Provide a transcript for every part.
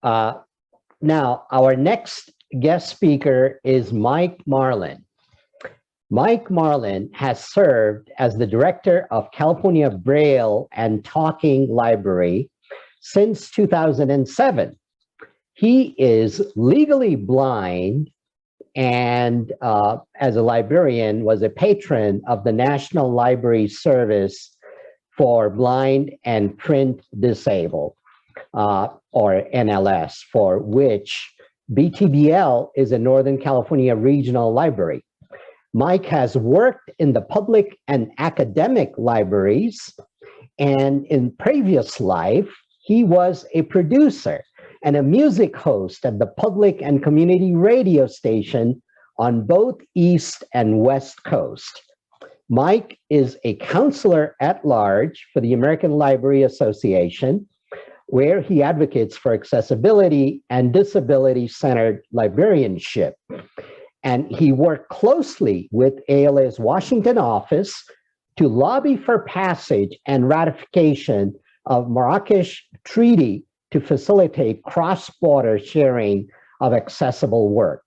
Now, our next guest speaker is Mike Marlin. Mike Marlin has served as the director of California Braille and Talking Library since 2007. He is legally blind and as a librarian was a patron of the National Library Service for Blind and Print Disabled, or NLS, for which BTBL is a Northern California regional library. Mike has worked in the public and academic libraries, and in previous life, he was a producer and a music host at the public and community radio station on both East and West Coast. Mike is a counselor at large for the American Library Association, where he advocates for accessibility and disability-centered librarianship. And he worked closely with ALA's Washington office to lobby for passage and ratification of Marrakesh Treaty to facilitate cross-border sharing of accessible work.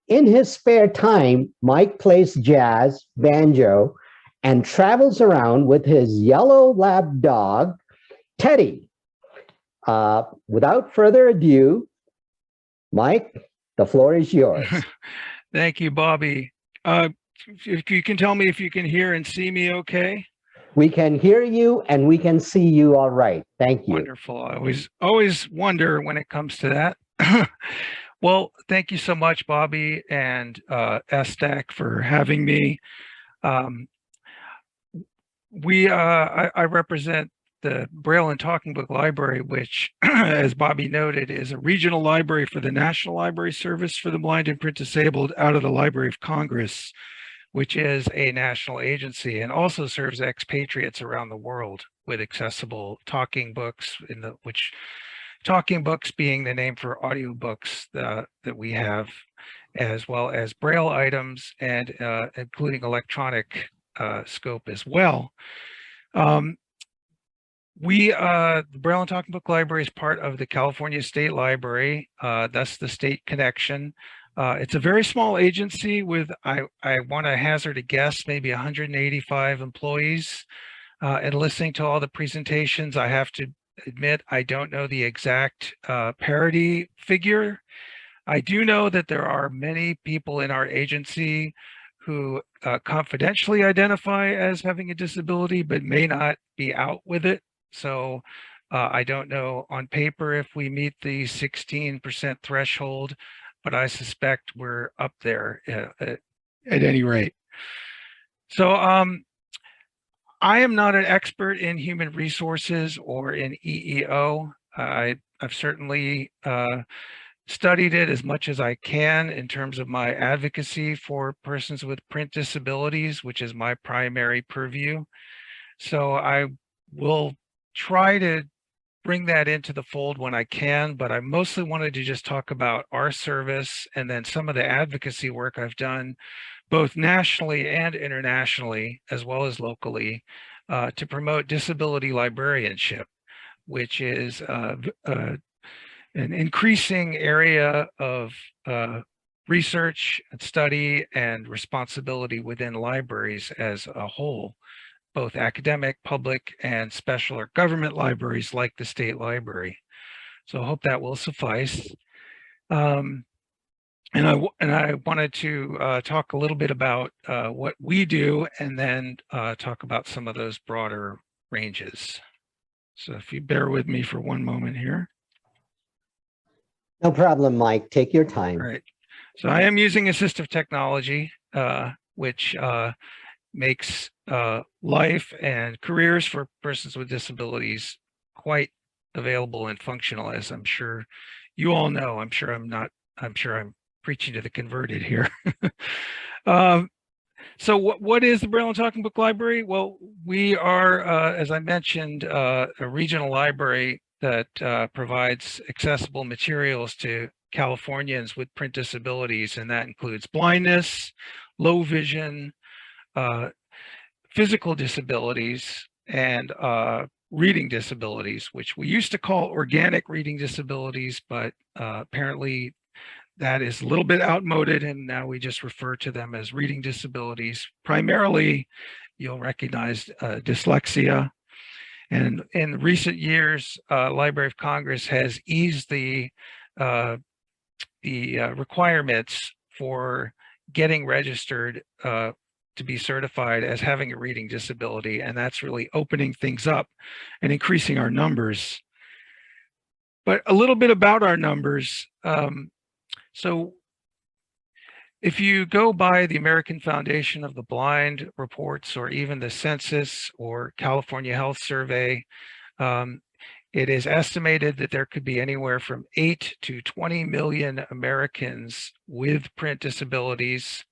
In his spare time, Mike plays jazz, banjo, and travels around with his yellow lab dog, Teddy. Without further ado, Mike, the floor is yours. Thank you, Bobby. If you can tell me if you can hear and see me okay? We can hear you and we can see you all right. Thank you. Wonderful. I always wonder when it comes to that. Well, thank you so much, Bobby and SDAC for having me. I represent the Braille and Talking Book Library, which, as Bobby noted, is a regional library for the National Library Service for the Blind and Print Disabled out of the Library of Congress, which is a national agency and also serves expatriates around the world with accessible talking books, which talking books being the name for audiobooks that we have, as well as Braille items and including electronic scope as well. The Braille and Talking Book Library is part of the California State Library, thus the state connection. It's a very small agency with, I want to hazard a guess, maybe 185 employees. And listening to all the presentations, I have to admit, I don't know the exact parity figure. I do know that there are many people in our agency who confidentially identify as having a disability, but may not be out with it. So I don't know on paper if we meet the 16% threshold, but I suspect we're up there at any rate. So I am not an expert in human resources or in EEO. I've certainly studied it as much as I can in terms of my advocacy for persons with print disabilities, which is my primary purview. So I will try to bring that into the fold when I can, but I mostly wanted to just talk about our service and then some of the advocacy work I've done both nationally and internationally, as well as locally, to promote disability librarianship, which is an increasing area of research and study and responsibility within libraries as a whole, both academic, public, and special or government libraries like the State Library. So I hope that will suffice. And I wanted to talk a little bit about what we do and then talk about some of those broader ranges. So if you bear with me for one moment here. No problem, Mike. Take your time. All right. So I am using assistive technology, which makes life and careers for persons with disabilities quite available and functional, as I'm sure you all know. I'm sure I'm preaching to the converted here. So what is the Braille and Talking Book Library? Well, we are, as I mentioned, a regional library that provides accessible materials to Californians with print disabilities, and that includes blindness, low vision, physical disabilities, and reading disabilities, which we used to call organic reading disabilities, but apparently that is a little bit outmoded, and now we just refer to them as reading disabilities. Primarily, you'll recognize dyslexia. And in recent years, Library of Congress has eased the requirements for getting registered to be certified as having a reading disability, and that's really opening things up and increasing our numbers. But a little bit about our numbers. So if you go by the American Foundation of the Blind reports, or even the census or California Health Survey, it is estimated that there could be anywhere from 8 to 20 million Americans with print disabilities,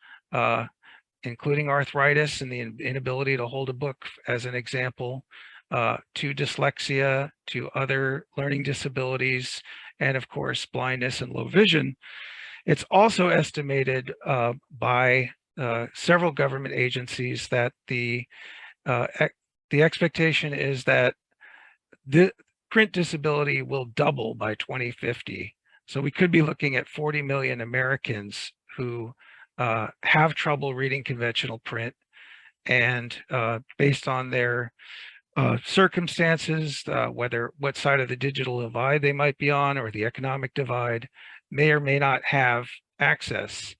including arthritis and the inability to hold a book, as an example, to dyslexia, to other learning disabilities, and of course, blindness and low vision. It's also estimated by several government agencies that the expectation is that the print disability will double by 2050. So we could be looking at 40 million Americans who have trouble reading conventional print, and based on their circumstances, what side of the digital divide they might be on, or the economic divide, may or may not have access.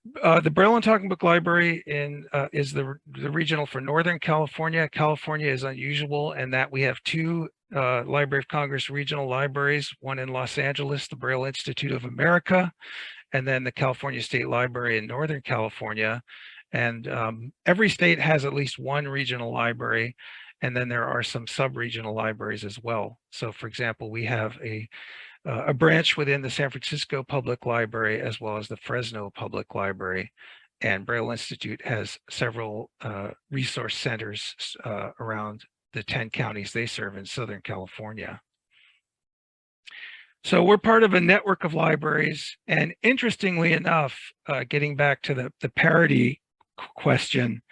The Braille and Talking Book Library is the regional for Northern California. California is unusual in that we have two Library of Congress regional libraries, one in Los Angeles, the Braille Institute of America, and then the California State Library in Northern California. And every state has at least one regional library, and then there are some sub-regional libraries as well. So for example, we have a branch within the San Francisco Public Library, as well as the Fresno Public Library, and Braille Institute has several resource centers around the 10 counties they serve in Southern California. So we're part of a network of libraries, and interestingly enough, getting back to the parity question,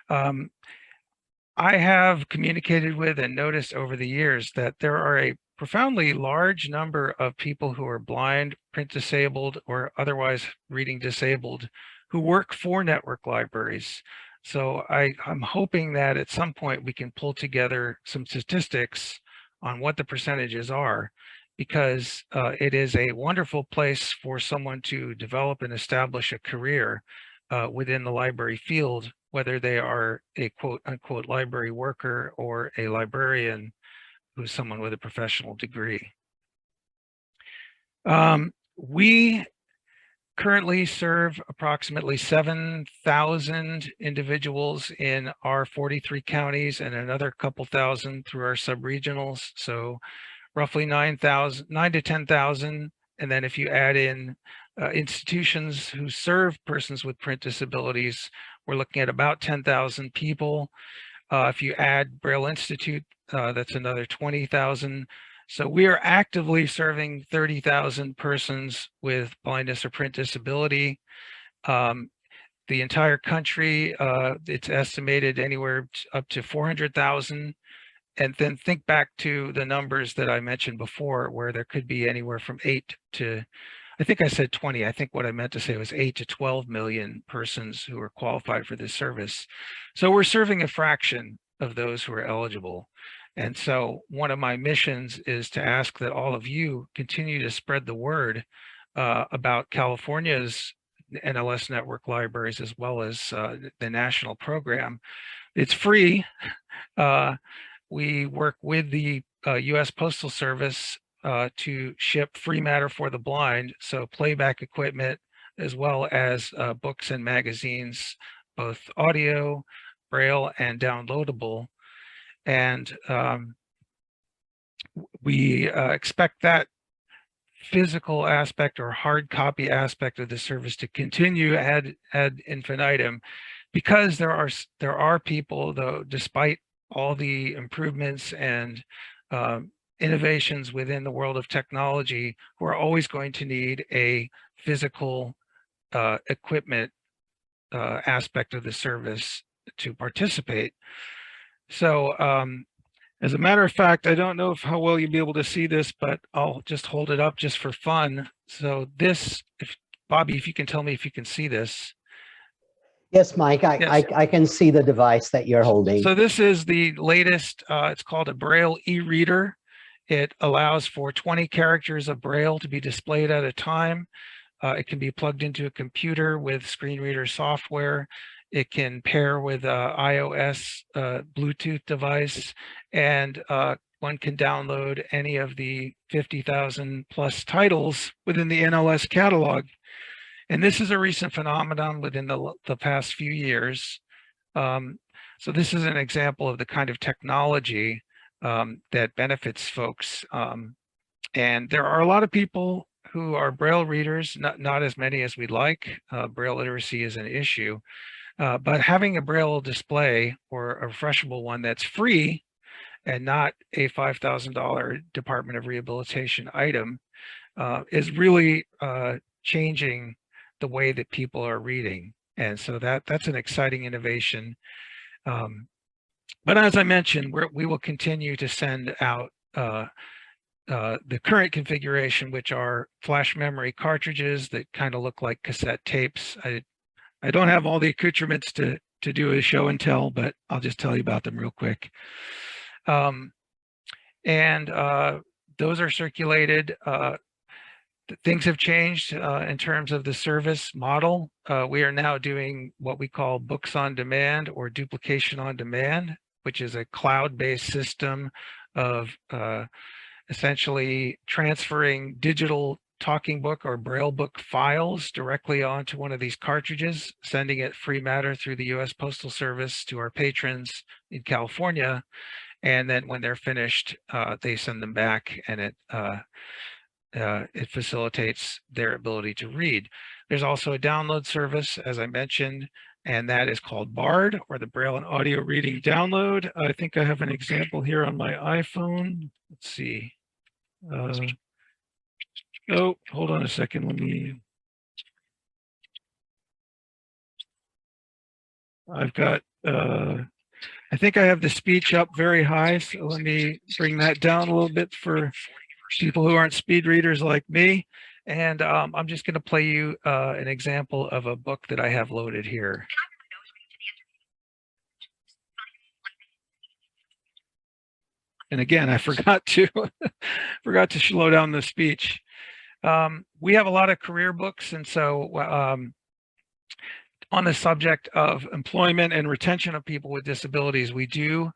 I have communicated with and noticed over the years that there are a profoundly large number of people who are blind, print disabled, or otherwise reading disabled who work for network libraries. So I'm hoping that at some point we can pull together some statistics on what the percentages are, because it is a wonderful place for someone to develop and establish a career within the library field, whether they are a quote unquote library worker or a librarian who's someone with a professional degree. We currently serve approximately 7,000 individuals in our 43 counties, and another couple thousand through our sub-regionals. So roughly 9 to 10,000. And then if you add in institutions who serve persons with print disabilities, we're looking at about 10,000 people. If you add Braille Institute, that's another 20,000. So we are actively serving 30,000 persons with blindness or print disability. The entire country, it's estimated anywhere up to 400,000. And then think back to the numbers that I mentioned before, where there could be anywhere from 8 to, I think I said 20. I think what I meant to say was 8 to 12 million persons who are qualified for this service. So we're serving a fraction of those who are eligible. And so one of my missions is to ask that all of you continue to spread the word about California's NLS network libraries, as well as the national program. It's free. We work with the U.S. Postal Service to ship free matter for the blind, so playback equipment, as well as books and magazines, both audio, Braille, and downloadable. And we expect that physical aspect or hard copy aspect of the service to continue ad infinitum, because there are people, though, despite all the improvements and innovations within the world of technology, who are always going to need a physical equipment aspect of the service to participate. So As a matter of fact, I don't know how well you'll be able to see this, but I'll just hold it up just for fun. So this, if Bobby, if you can tell me if you can see this. Yes, Mike, Yes. I can see the device that you're holding. So this is the latest, it's called a Braille E-Reader. It allows for 20 characters of Braille to be displayed at a time. It can be plugged into a computer with screen reader software. It can pair with a iOS Bluetooth device, and one can download any of the 50,000 plus titles within the NLS catalog. And this is a recent phenomenon within the past few years. So this is an example of the kind of technology that benefits folks. And there are a lot of people who are Braille readers, not as many as we'd like. Braille literacy is an issue, but having a Braille display or a refreshable one that's free and not a $5,000 Department of Rehabilitation item is really changing the way that people are reading. And so that's an exciting innovation. But as I mentioned, we will continue to send out the current configuration, which are flash memory cartridges that kind of look like cassette tapes. I don't have all the accoutrements to do a show and tell, but I'll just tell you about them real quick. Those are circulated. Things have changed in terms of the service model. We are now doing what we call books on demand or duplication on demand, which is a cloud-based system of essentially transferring digital talking book or Braille book files directly onto one of these cartridges, sending it free matter through the U.S. Postal Service to our patrons in California. And then when they're finished, they send them back, and it facilitates their ability to read. There's also a download service, as I mentioned, and that is called BARD, or the Braille and Audio Reading Download. I think I have an example here on my iPhone. Let's see. Oh, hold on a second. I've got, I think I have the speech up very high, so let me bring that down a little bit for people who aren't speed readers like me. And I'm just going to play you an example of a book that I have loaded here. And again, I forgot to slow down the speech. We have a lot of career books, and so on the subject of employment and retention of people with disabilities, we do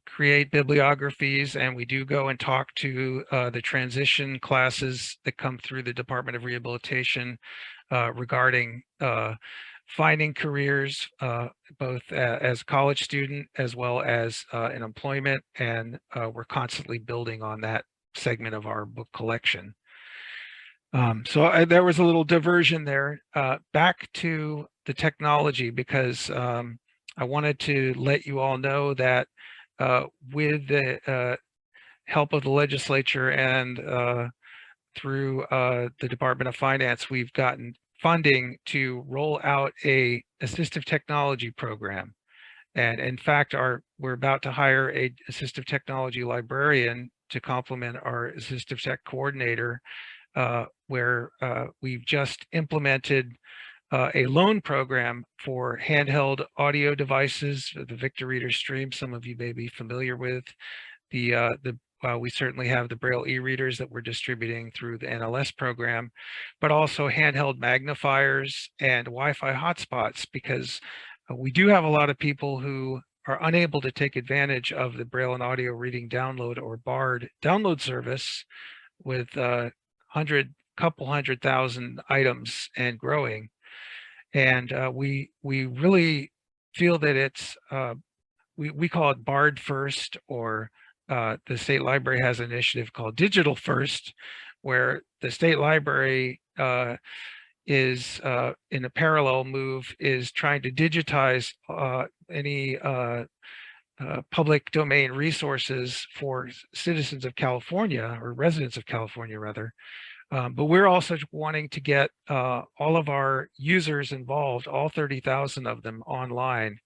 create bibliographies, and we do go and talk to the transition classes that come through the Department of Rehabilitation regarding finding careers, both as a college student as well as in employment, and we're constantly building on that segment of our book collection. So there was a little diversion there. Back to the technology, because I wanted to let you all know that with the help of the legislature and through the Department of Finance, we've gotten funding to roll out a assistive technology program. And in fact, we're about to hire a assistive technology librarian to complement our assistive tech coordinator, where we've just implemented a loan program for handheld audio devices, the Victor Reader Stream, some of you may be familiar with. We certainly have the Braille e-readers that we're distributing through the NLS program, but also handheld magnifiers and Wi-Fi hotspots, because we do have a lot of people who are unable to take advantage of the Braille and Audio Reading Download, or BARD, download service with couple 100,000 items and growing. And we really feel that it's, we call it BARD First, or the State Library has an initiative called Digital First, where the State Library is in a parallel move, is trying to digitize any public domain resources for citizens of California, or residents of California rather. But we're also wanting to get all of our users involved, all 30,000 of them, online.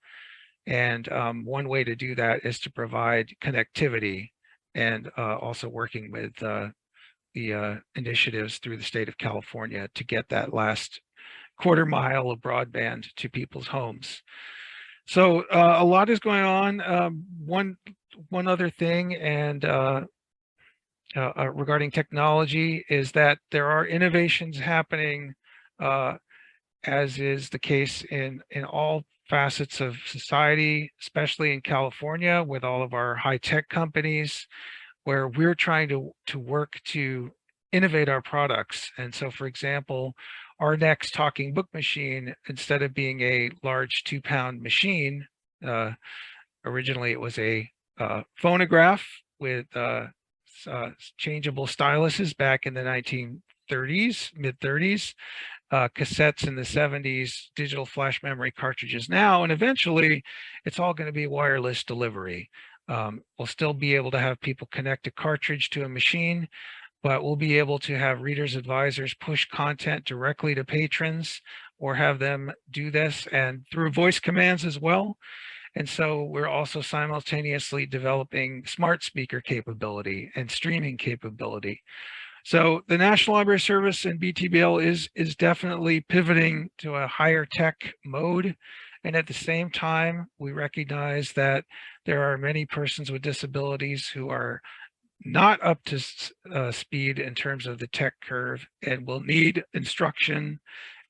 And one way to do that is to provide connectivity, and also working with the initiatives through the state of California to get that last quarter mile of broadband to people's homes. So a lot is going on. One other thing, and regarding technology, is that there are innovations happening, as is the case in all facets of society, especially in California with all of our high-tech companies, where we're trying to work to innovate our products. And so, for example, our next talking book machine, instead of being a large 2-pound machine, originally it was a phonograph with changeable styluses back in the 1930s, mid-30s, cassettes in the 70s, digital flash memory cartridges now, and eventually it's all going to be wireless delivery. We'll still be able to have people connect a cartridge to a machine, but we'll be able to have readers advisors push content directly to patrons, or have them do this and through voice commands as well. And so we're also simultaneously developing smart speaker capability and streaming capability. So the National Library Service and BTBL is definitely pivoting to a higher tech mode. And at the same time, we recognize that there are many persons with disabilities who are not up to speed in terms of the tech curve, and will need instruction,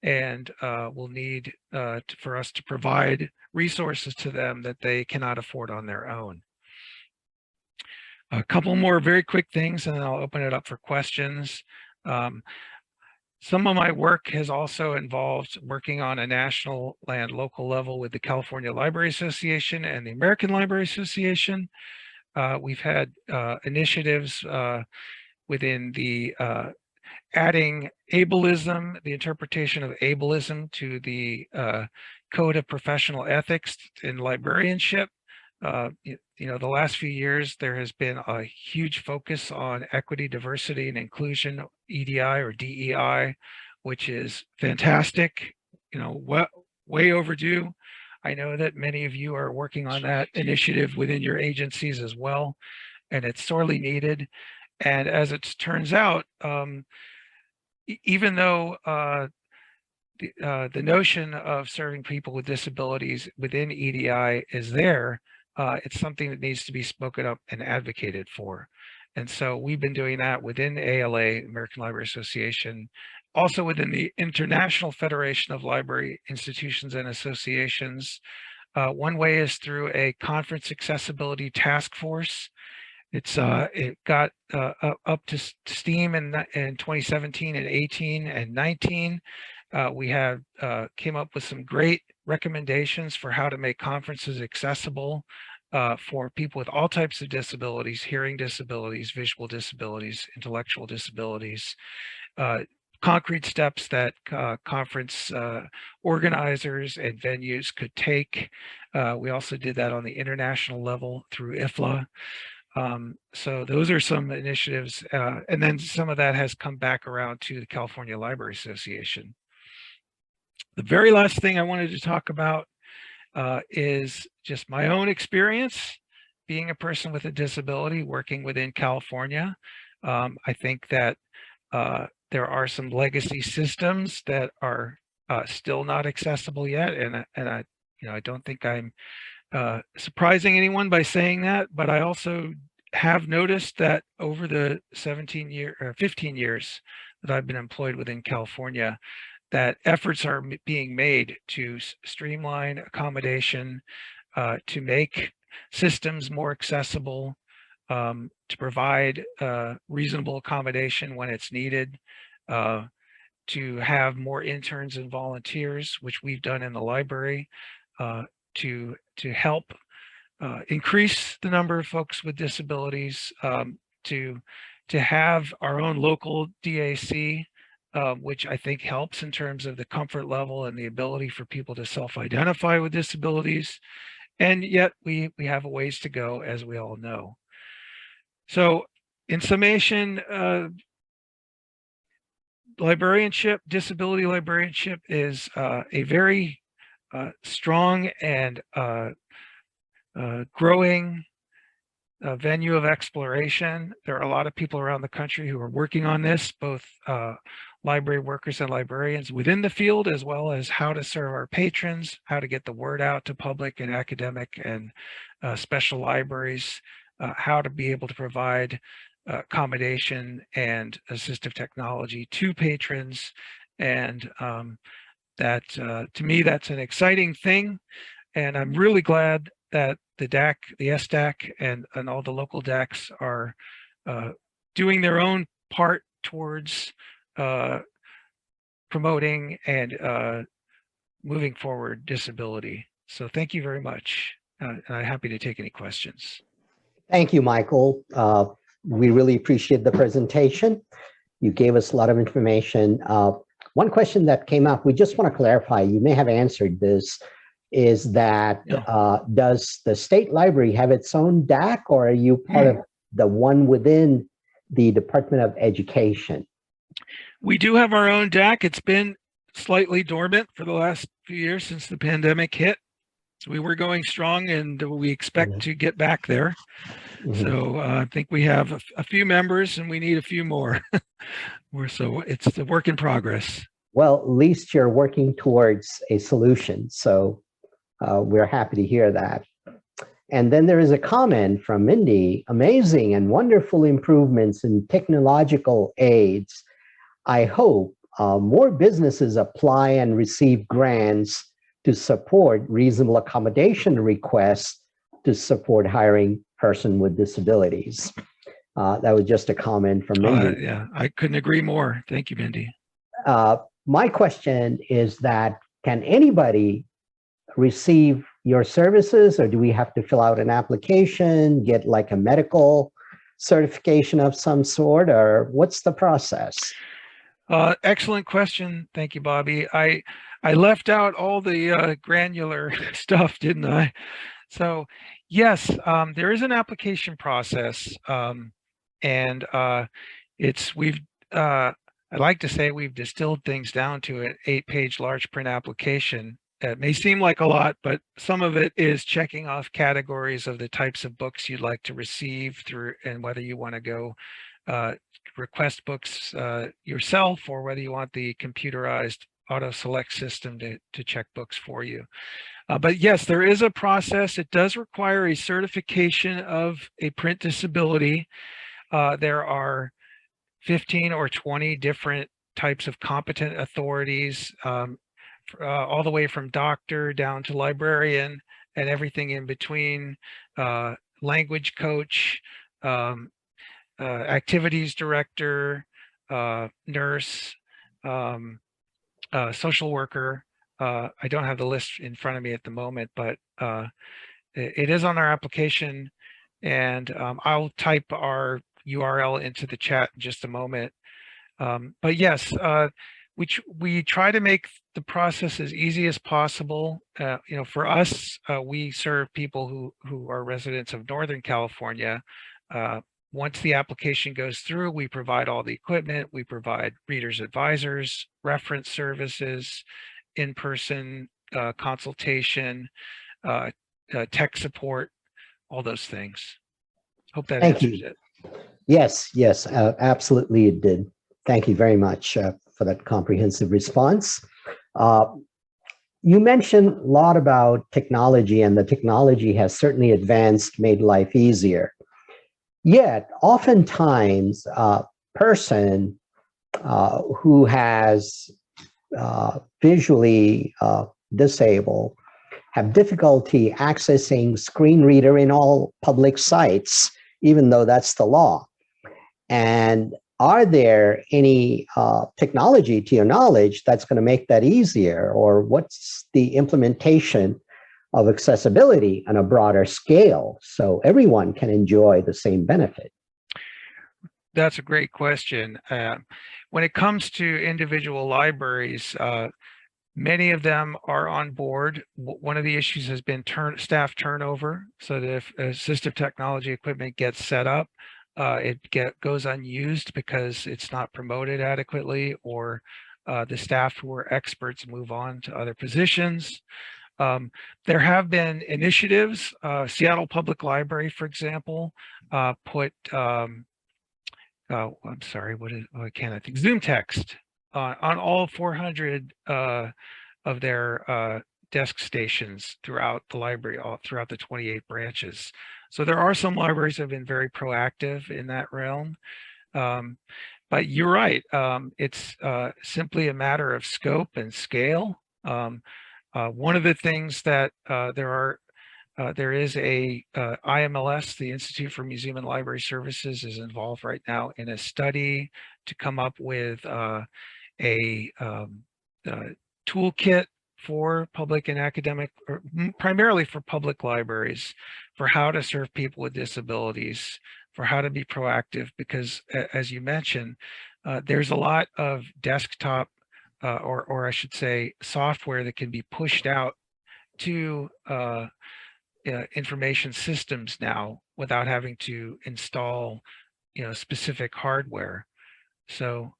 and will need for us to provide resources to them that they cannot afford on their own. A couple more very quick things, and then I'll open it up for questions. Some of my work has also involved working on a national and local level with the California Library Association and the American Library Association. We've had initiatives within the adding ableism, the interpretation of ableism to the Code of Professional Ethics in librarianship. The last few years, there has been a huge focus on equity, diversity, and inclusion, EDI or DEI, which is fantastic, way overdue. I know that many of you are working on that initiative within your agencies as well, and it's sorely needed. And as it turns out, even though the notion of serving people with disabilities within EDI is there, it's something that needs to be spoken up and advocated for. And so we've been doing that within ALA, American Library Association, also within the International Federation of Library Institutions and Associations. One way is through a conference accessibility task force. It got up to steam in 2017 and 18 and 19. We have came up with some great recommendations for how to make conferences accessible for people with all types of disabilities: hearing disabilities, visual disabilities, intellectual disabilities. Concrete steps that conference organizers and venues could take. We also did that on the international level through IFLA. So those are some initiatives, and then some of that has come back around to the California Library Association. The very last thing I wanted to talk about is just my own experience being a person with a disability working within California. I think that there are some legacy systems that are still not accessible yet, and I don't think I'm surprising anyone by saying that, but I also have noticed that over the 15 years that I've been employed within California, that efforts are being made to streamline accommodation, to make systems more accessible, to provide reasonable accommodation when it's needed, to have more interns and volunteers, which we've done in the library, to help increase the number of folks with disabilities, to have our own local DAC, which I think helps in terms of the comfort level and the ability for people to self-identify with disabilities. And yet we have a ways to go, as we all know. So in summation, librarianship, disability librarianship is a very strong and growing venue of exploration. There are a lot of people around the country who are working on this, both library workers and librarians within the field, as well as how to serve our patrons, how to get the word out to public and academic and special libraries, how to be able to provide accommodation and assistive technology to patrons. And that, to me, that's an exciting thing. And I'm really glad that the DAC, the SDAC, and all the local DACs are doing their own part towards promoting and moving forward disability. So thank you very much. And I'm happy to take any questions. Thank you, Michael. We really appreciate the presentation. You gave us a lot of information. One question that came up, we just want to clarify, you may have answered this, is that does the state library have its own DAC, or are you part of the one within the Department of Education? We do have our own DAC. It's been slightly dormant for the last few years since the pandemic hit. So we were going strong, and we expect to get back there. So I think we have a few members, and we need a few more. So it's a work in progress. Well, at least you're working towards a solution. So we're happy to hear that. And then there is a comment from Mindy: amazing and wonderful improvements in technological aids. I hope more businesses apply and receive grants to support reasonable accommodation requests to support hiring person with disabilities. That was just a comment from Mindy. Yeah, I couldn't agree more. Thank you, Mindy. My question is that, can anybody receive your services, or do we have to fill out an application, get like a medical certification of some sort, or what's the process? Excellent question. Thank you, Bobby. I left out all the granular stuff, didn't I? So yes, there is an application process, and I'd like to say we've distilled things down to an 8-page large print application. It may seem like a lot, but some of it is checking off categories of the types of books you'd like to receive through, and whether you want to go request books yourself, or whether you want the computerized auto select system to check books for you. But yes, there is a process. It does require a certification of a print disability. There are 15 or 20 different types of competent authorities, all the way from doctor down to librarian and everything in between, language coach, activities director, nurse, social worker. I don't have the list in front of me at the moment, but it is on our application, and I'll type our URL into the chat in just a moment. But yes, we try to make the process as easy as possible. For us, we serve people who are residents of Northern California. Once the application goes through, we provide all the equipment. We provide readers advisors, reference services, in-person consultation, tech support, all those things. Hope that answers it. Yes, absolutely it did. Thank you very much for that comprehensive response. You mentioned a lot about technology, and the technology has certainly advanced, made life easier. Yet, oftentimes, a person who has visually disabled have difficulty accessing screen reader in all public sites, even though that's the law. And are there any technology, to your knowledge, that's going to make that easier? Or what's the implementation of accessibility on a broader scale so everyone can enjoy the same benefit? That's a great question. When it comes to individual libraries, many of them are on board. One of the issues has been staff turnover, so that if assistive technology equipment gets set up, it goes unused because it's not promoted adequately, or the staff who are experts move on to other positions. There have been initiatives. Seattle Public Library, for example, put I'm sorry, I think Zoom text on all 400 of their desk stations throughout the library, throughout the 28 branches. So there are some libraries that have been very proactive in that realm. But you're right. It's simply a matter of scope and scale. One of the things that there is a IMLS, the Institute for Museum and Library Services, is involved right now in a study to come up with a toolkit for public and academic, or primarily for public libraries, for how to serve people with disabilities, for how to be proactive, because as you mentioned, there's a lot of desktop or I should say software that can be pushed out to information systems now without having to install specific hardware. So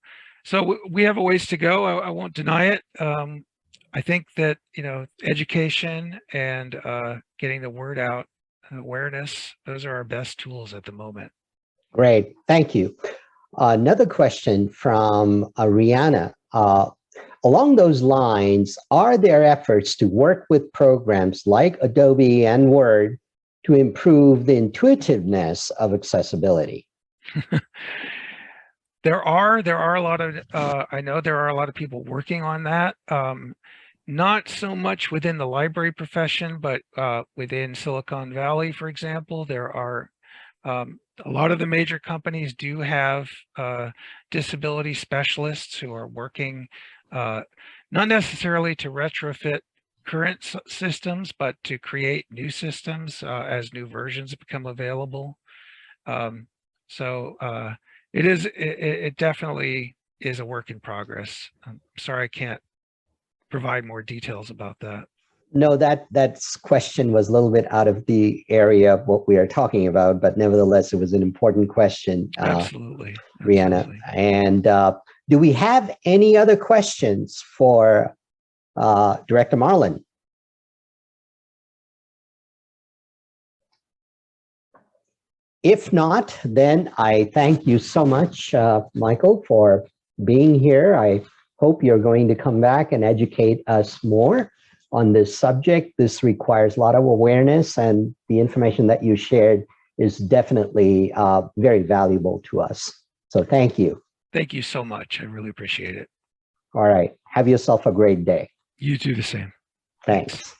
we have a ways to go. I won't deny it. I think that education and getting the word out, awareness, those are our best tools at the moment. Great, thank you. Another question from Rihanna. Along those lines, are there efforts to work with programs like Adobe and Word to improve the intuitiveness of accessibility? There are a lot of, I know there are a lot of people working on that. Not so much within the library profession, but within Silicon Valley, for example, there are a lot of the major companies do have disability specialists who are working not necessarily to retrofit current systems, but to create new systems as new versions become available. It definitely is a work in progress. I'm sorry, I can't provide more details about that. No, that question was a little bit out of the area of what we are talking about, but nevertheless, it was an important question. Absolutely. Rihanna. And do we have any other questions for Director Marlin? If not, then I thank you so much, Michael, for being here. I hope you're going to come back and educate us more on this subject. This requires a lot of awareness, and the information that you shared is definitely very valuable to us. So thank you. Thank you so much. I really appreciate it. All right. Have yourself a great day. You do the same. Thanks.